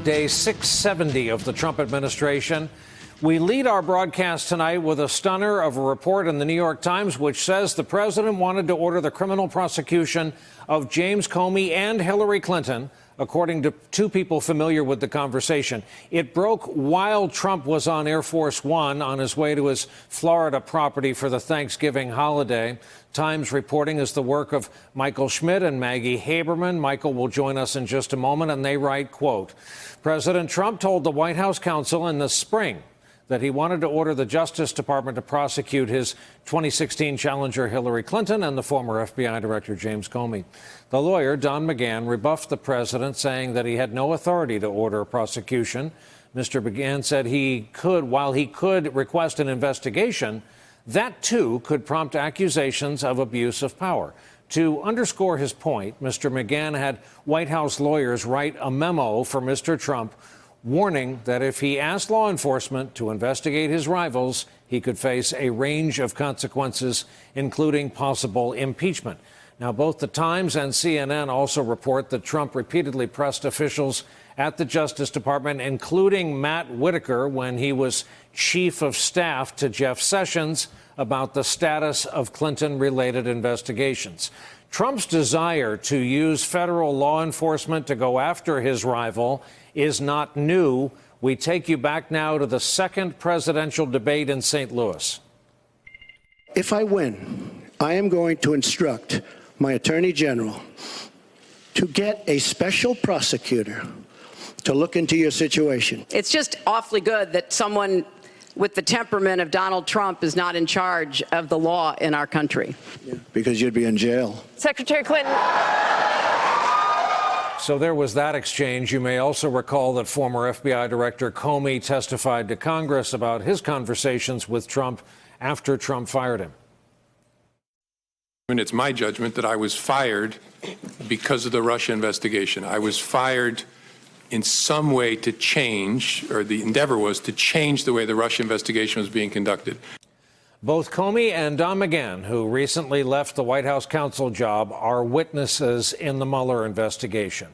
day 670 of the Trump administration. We lead our broadcast tonight with a stunner of a report in the New York Times, which says the president wanted to order the criminal prosecution of James Comey and Hillary Clinton, according to two people familiar with the conversation. It broke while Trump was on Air Force One on his way to his Florida property for the Thanksgiving holiday. Times reporting is the work of Michael Schmidt and Maggie Haberman. Michael will join us in just a moment, and they write, quote, President Trump told the White House counsel in the spring that he wanted to order the Justice Department to prosecute his 2016 challenger Hillary Clinton and the former FBI Director James Comey. The lawyer, Don McGahn, rebuffed the president, saying that he had no authority to order a prosecution. Mr. McGahn said while he could request an investigation, that too could prompt accusations of abuse of power. To underscore his point, Mr. McGahn had White House lawyers write a memo for Mr. Trump warning that if he asked law enforcement to investigate his rivals, he could face a range of consequences, including possible impeachment. Now, both the Times and CNN also report that Trump repeatedly pressed officials at the Justice Department, including Matt Whitaker, when he was chief of staff to Jeff Sessions, about the status of Clinton-related investigations. Trump's desire to use federal law enforcement to go after his rival is not new. We take you back now to the second presidential debate in St. Louis. If I win, I am going to instruct my attorney general to get a special prosecutor to look into your situation. It's just awfully good that someone with the temperament of Donald Trump is not in charge of the law in our country. Yeah, because you'd be in jail. Secretary Clinton. So there was that exchange. You may also recall that former FBI Director Comey testified to Congress about his conversations with Trump after Trump fired him. And it's my judgment that I was fired because of the Russia investigation. I was fired in some way to change, or the endeavor was to change the way the Russia investigation was being conducted. Both Comey and Don McGahn, who recently left the White House counsel job, are witnesses in the Mueller investigation.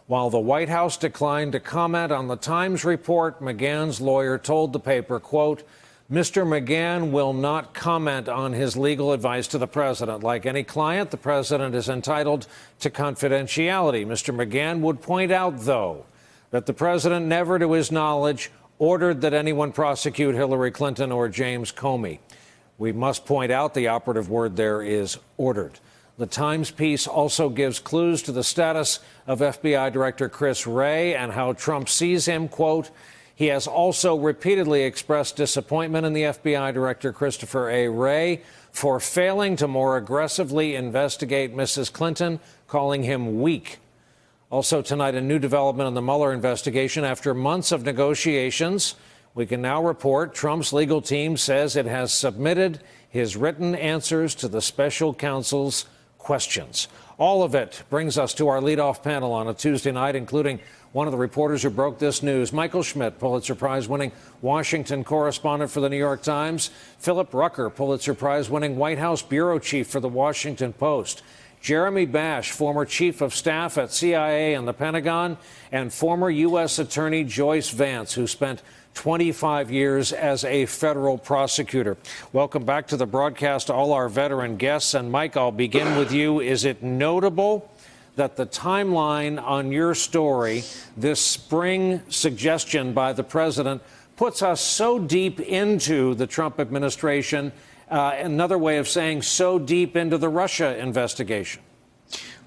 While the White House declined to comment on the Times report, McGahn's lawyer told the paper, quote, Mr. McGahn will not comment on his legal advice to the president. Like any client, the president is entitled to confidentiality. Mr. McGahn would point out, though, that the president never, to his knowledge, ordered that anyone prosecute Hillary Clinton or James Comey. We must point out the operative word there is ordered. The Times piece also gives clues to the status of FBI Director Chris Wray and how Trump sees him. Quote, he has also repeatedly expressed disappointment in the FBI Director Christopher A. Wray for failing to more aggressively investigate Mrs. Clinton, calling him weak. Also tonight, a new development in the Mueller investigation. After months of negotiations, we can now report Trump's legal team says it has submitted his written answers to the special counsel's questions. All of it brings us to our leadoff panel on a Tuesday night, including one of the reporters who broke this news, Michael Schmidt, Pulitzer Prize-winning Washington correspondent for the New York Times, Philip Rucker, Pulitzer Prize-winning White House bureau chief for the Washington Post, Jeremy Bash, former chief of staff at CIA and the Pentagon, and former U.S. Attorney Joyce Vance, who spent 25 years as a federal prosecutor. Welcome back to the broadcast, all our veteran guests. And Mike, I'll begin with you. Is it notable that the timeline on your story, this spring suggestion by the president, puts us so deep into the Trump administration? Another way of saying so deep into the Russia investigation.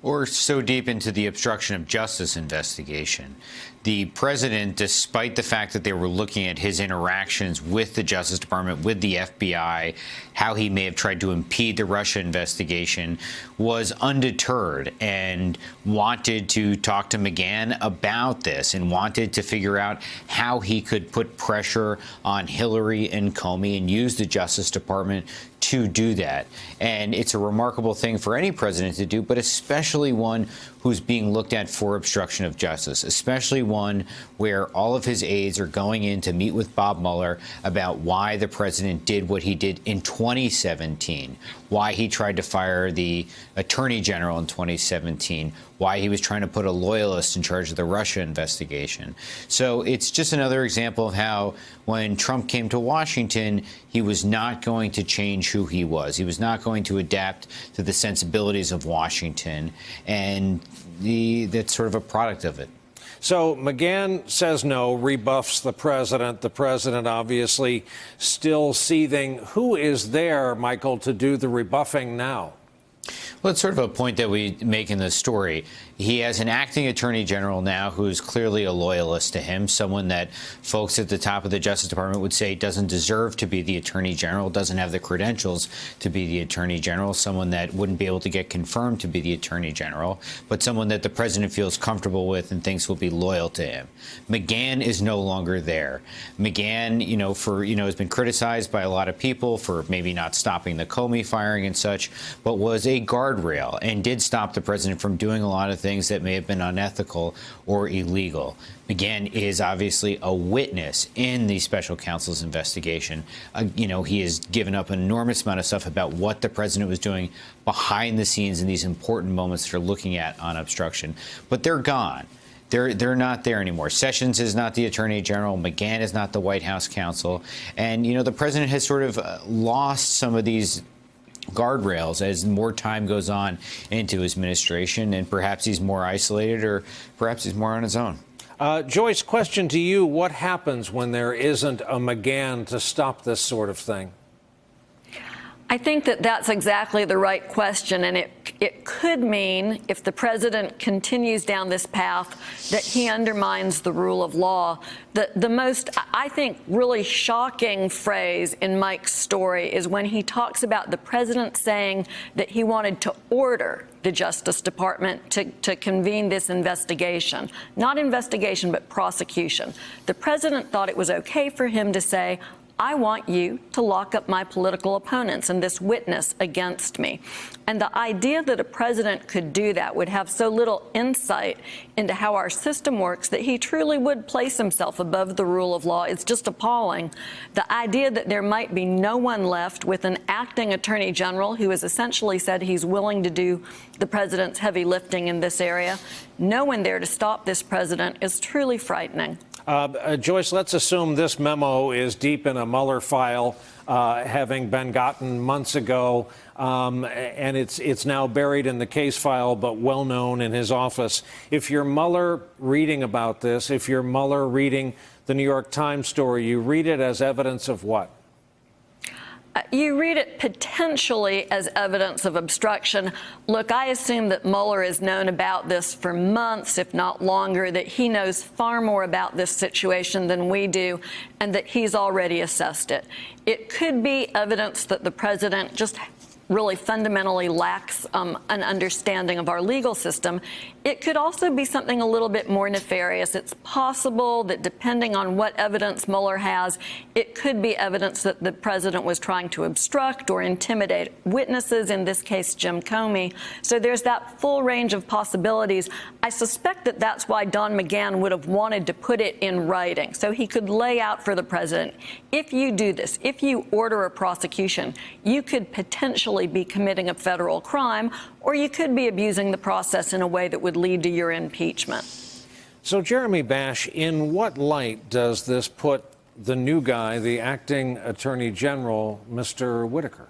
Or so deep into the obstruction of justice investigation. The president, despite the fact that they were looking at his interactions with the Justice Department, with the FBI, how he may have tried to impede the Russia investigation, was undeterred and wanted to talk to McGahn about this and wanted to figure out how he could put pressure on Hillary and Comey and use the Justice Department to do that. And it's a remarkable thing for any president to do, but especially one who's being looked at for obstruction of justice, especially one where all of his aides are going in to meet with Bob Mueller about why the president did what he did in 2017, why he tried to fire the attorney general in 2017, why he was trying to put a loyalist in charge of the Russia investigation. So it's just another example of how when Trump came to Washington, he was not going to change who he was. He was not going to adapt to the sensibilities of Washington, and that's sort of a product of it. So McGahn says no, rebuffs the president. The president obviously still seething. Who is there, Michael, to do the rebuffing now? Well, it's sort of a point that we make in the story. He has an acting attorney general now who's clearly a loyalist to him, someone that folks at the top of the Justice Department would say doesn't deserve to be the attorney general, doesn't have the credentials to be the attorney general, someone that wouldn't be able to get confirmed to be the attorney general, but someone that the president feels comfortable with and thinks will be loyal to him. McGahn is no longer there. McGahn, has been criticized by a lot of people for maybe not stopping the Comey firing and such, but was a guardrail and did stop the president from doing a lot of things that may have been unethical or illegal. McGahn is obviously a witness in the special counsel's investigation. He has given up an enormous amount of stuff about what the president was doing behind the scenes in these important moments they're looking at on obstruction. But they're gone. They're not there anymore. Sessions is not the attorney general. McGahn is not the White House counsel. And, the president has sort of lost some of these guardrails as more time goes on into his administration, and perhaps he's more isolated, or perhaps he's more on his own. Joyce, question to you. What happens when there isn't a McGahn to stop this sort of thing? I think that that's exactly the right question, and it could mean, if the president continues down this path, that he undermines the rule of law. The most, I think, really shocking phrase in Mike's story is when he talks about the president saying that he wanted to order the Justice Department to convene this investigation. Not investigation, but prosecution. The president thought it was okay for him to say, I want you to lock up my political opponents and this witness against me. And the idea that a president could do that would have so little insight into how our system works that he truly would place himself above the rule of law is just appalling. The idea that there might be no one left with an acting attorney general who has essentially said he's willing to do the president's heavy lifting in this area, no one there to stop this president, is truly frightening. Joyce, let's assume this memo is deep in a Mueller file, having been gotten months ago, and it's now buried in the case file, but well known in his office. If you're Mueller reading about this, if you're Mueller reading the New York Times story, you read it as evidence of what? You read it potentially as evidence of obstruction. Look, I assume that Mueller has known about this for months, if not longer, that he knows far more about this situation than we do, and that he's already assessed it. It could be evidence that the president just really fundamentally lacks an understanding of our legal system. It could also be something a little bit more nefarious. It's possible that depending on what evidence Mueller has, it could be evidence that the president was trying to obstruct or intimidate witnesses, in this case, Jim Comey. So there's that full range of possibilities. I suspect that that's why Don McGahn would have wanted to put it in writing, so he could lay out for the president, if you do this, if you order a prosecution, you could potentially be committing a federal crime, or you could be abusing the process in a way that would lead to your impeachment. So, Jeremy Bash, in what light does this put the new guy, the acting attorney general, Mr. Whitaker?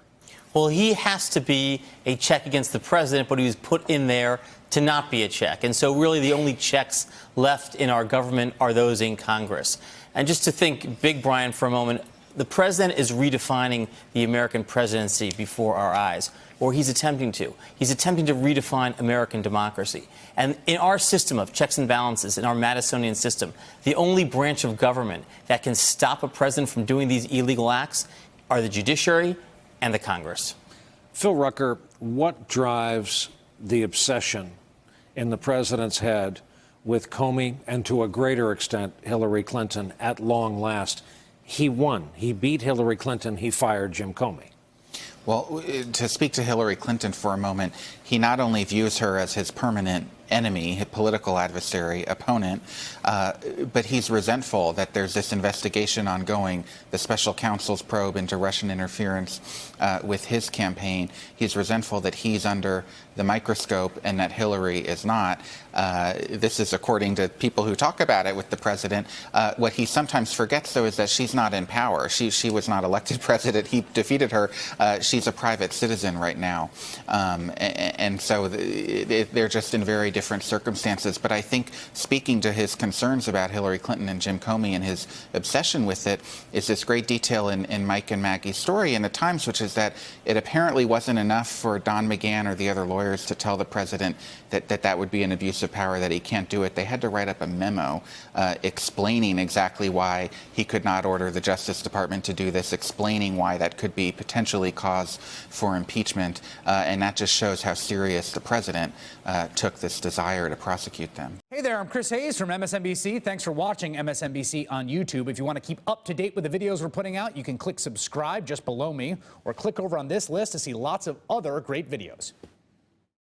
Well, he has to be a check against the president, but he was put in there to not be a check. And so really the only checks left in our government are those in Congress. And just to think big, Brian, for a moment, the president is redefining the American presidency before our eyes, or he's attempting to. He's attempting to redefine American democracy. And in our system of checks and balances, in our Madisonian system, the only branch of government that can stop a president from doing these illegal acts are the judiciary and the Congress. Phil Rucker, what drives the obsession in the president's head with Comey and, to a greater extent, Hillary Clinton at long last? He won. He beat Hillary Clinton. He fired Jim Comey. Well, to speak to Hillary Clinton for a moment, he not only views her as his permanent enemy, a political adversary, opponent, but he's resentful that there's this investigation ongoing, the special counsel's probe into Russian interference with his campaign. He's resentful that he's under the microscope and that Hillary is not. This is according to people who talk about it with the president. What he sometimes forgets, though, is that she's not in power. She was not elected president. He defeated her. She's a private citizen right now. And so they're just in very different circumstances. But I think speaking to his concerns about Hillary Clinton and Jim Comey and his obsession with it is this great detail in Mike and Maggie's story in the Times, which is that it apparently wasn't enough for Don McGahn or the other lawyers to tell the president that would be an abuse of power, that he can't do it. They had to write up a memo explaining exactly why he could not order the Justice Department to do this, explaining why that could be potentially cause for impeachment. And that just shows how serious the president took this desire to prosecute them. Hey there, I'm Chris Hayes from MSNBC. Thanks for watching MSNBC on YouTube. If you want to keep up to date with the videos we're putting out, you can click subscribe just below me or click over on this list to see lots of other great videos.